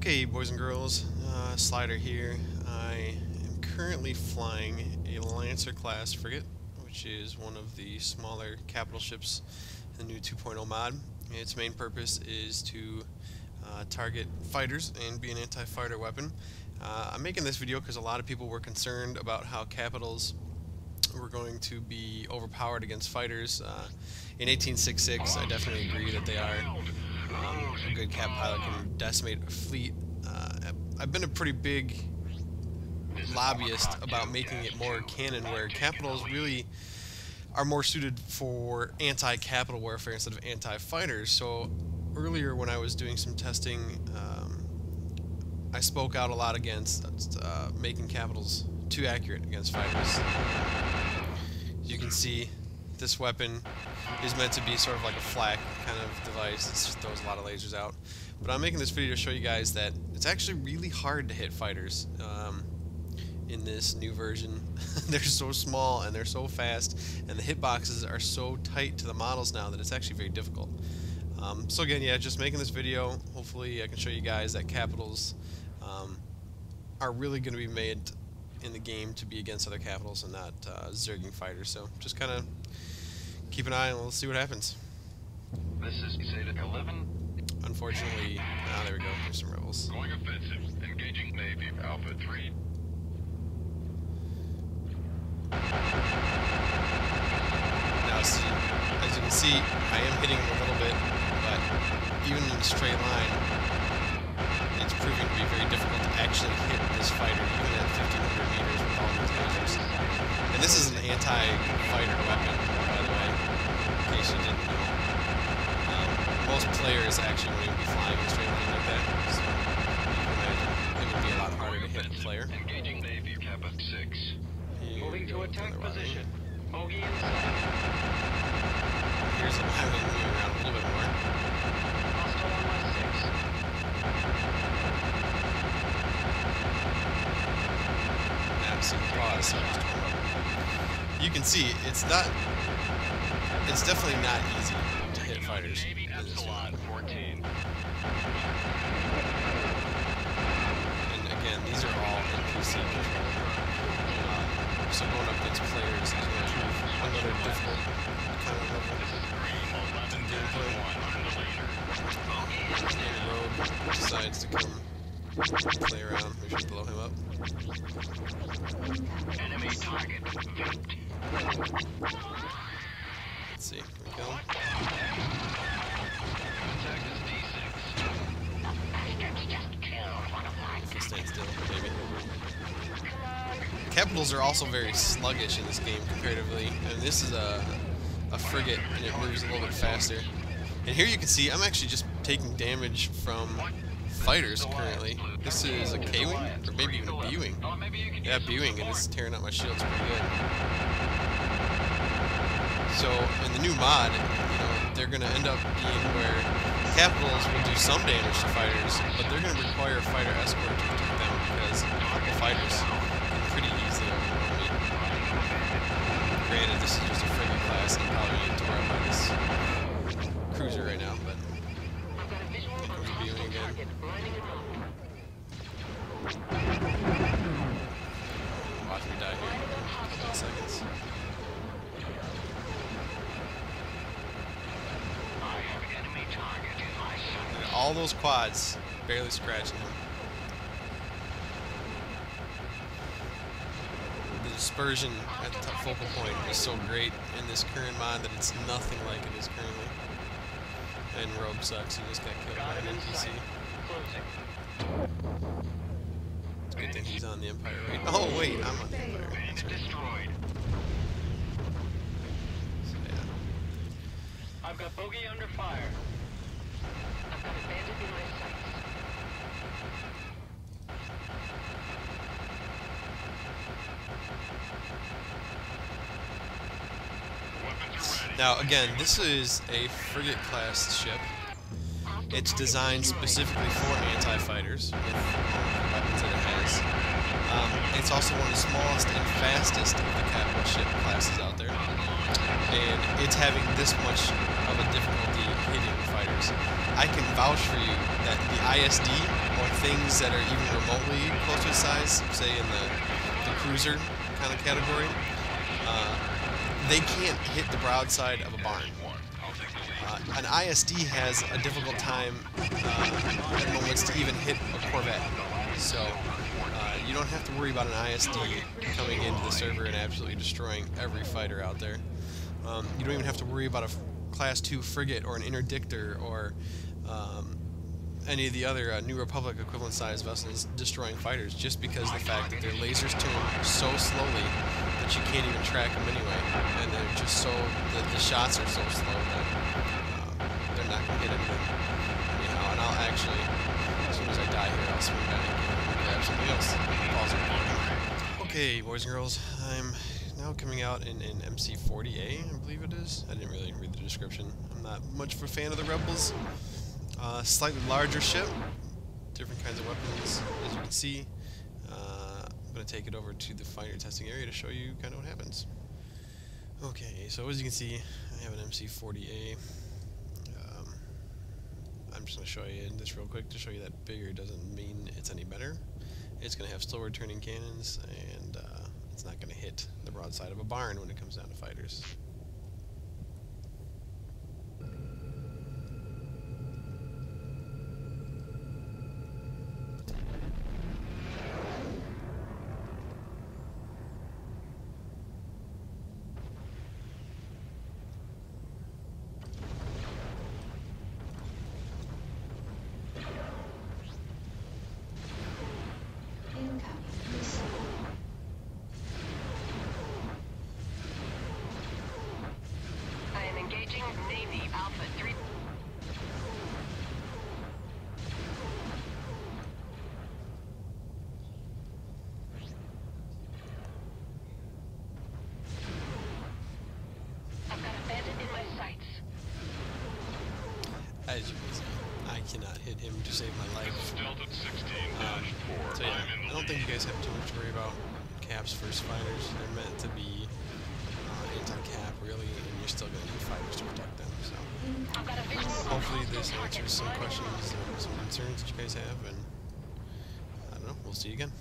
Okay, boys and girls, Slider here. I am currently flying a Lancer class frigate, which is one of the smaller capital ships in the new 2.0 mod. Its main purpose is to target fighters and be an anti-fighter weapon. I'm making this video because a lot of people were concerned about how capitals were going to be overpowered against fighters. In 1866, I definitely agree that they are. A good cap pilot can decimate a fleet. I've been a pretty big lobbyist about making it more canon, where capitals really are more suited for anti-capital warfare instead of anti-fighters. So earlier when I was doing some testing, I spoke out a lot against making capitals too accurate against fighters. As you can see, this weapon is meant to be sort of like a flak kind of device. It just throws a lot of lasers out. But I'm making this video to show you guys that it's actually really hard to hit fighters in this new version. They're so small and they're so fast, and the hitboxes are so tight to the models now that it's actually very difficult. So again, yeah, just making this video. Hopefully I can show you guys that capitals are really going to be made in the game to be against other capitals and not zerging fighters. So just kind of keep an eye and we'll see what happens. This is Zeta 11. Unfortunately, there we go. There's some rebels. Going offensive. Engaging Navy Alpha 3. Now, see, as you can see, I am hitting him a little bit, but even in a straight line, it's proving to be very difficult to actually hit this fighter, even at 1,500 meters with all these lasers. And this is an anti-fighter weapon, by the way, in case you didn't know. Most players actually won't even be flying in a straight line like that, so you can imagine it would be a lot harder to hit a player. Engaging Navy Kappa 6. Moving to attack position. Bogey in sight. Here's a highway moving around a little bit more. Hostile on my 6. Now, see, pause. You can see it's definitely not easy to hit fighters in this one. And again, these are all NPC controlled. So going up against players is going to prove another difficult kind of level in gameplay. And Rogue decides to come play around. We should blow him up. Enemy target. Let's see. Here we go. Can stand still, maybe. Capitals are also very sluggish in this game comparatively, and this is a frigate, and it moves a little bit faster. And here you can see I'm actually just taking damage from fighters currently. This is a K-wing, or maybe even a B-wing. Yeah, B-wing, and it's tearing out my shields pretty good. So in the new mod, they're going to end up being where capitals will do some damage to fighters, but they're going to require a fighter escort to protect them, because a couple fighters can pretty easily overwhelm me. Granted, this is just a frigate class, and I'm probably getting torn by this cruiser right now, but here comes B-wing again. Watch me die here in a couple of seconds. All those quads barely scratching him. The dispersion at the focal point is so great in this current mod that it's nothing like it is currently. And Rogue sucks, he just got killed by an NPC. It's a good thing he's on the Empire, right? Oh wait, I'm on the Empire. That's right. So, yeah. I've got bogey under fire. I've got a bandit in my sights. Now again, this is a frigate class ship. It's designed specifically for anti-fighters with the weapons that it has. It's also one of the smallest and fastest of the capital ship classes out there. And it's having this much of a difficulty hitting fighters. I can vouch for you that the ISD, or things that are even remotely close to his size, say in the cruiser kind of category, they can't hit the broadside of a barn. An ISD has a difficult time at moments to even hit a Corvette. So you don't have to worry about an ISD coming into the server and absolutely destroying every fighter out there. You don't even have to worry about a Class 2 frigate or an interdictor or any of the other New Republic equivalent size vessels destroying fighters, just because of the fact that their lasers turn so slowly that you can't even track them anyway, and they're just so the shots are so slow that they're not going to hit anything. Anyhow, and I'll actually, as soon as I die here, I'll swing back and grab something else. Pause it. Okay, boys and girls, I'm now coming out in MC-40A, I believe it is. I didn't really read the description. I'm not much of a fan of the Rebels. Slightly larger ship, different kinds of weapons, as you can see. I'm going to take it over to the fighter testing area to show you kind of what happens. Okay, so as you can see, I have an MC-40A. I'm just going to show you this real quick to show you that bigger doesn't mean it's any better. It's going to have slower turning cannons, and it's not going to hit the broadside of a barn when it comes down to fighters. I am engaging Navy Alpha 3. I've got a bandit in my sights. As you can see, I cannot hit him to save my life. Delta 16-4. So yeah, I don't think you guys have too much to worry about Cap's first fighters. They're meant to be anti-Cap, really, and you're still going to need fighters to protect them. So I've got a visual on hopefully multiple this targets. answers some questions and some concerns that you guys have, and I don't know, we'll see you again.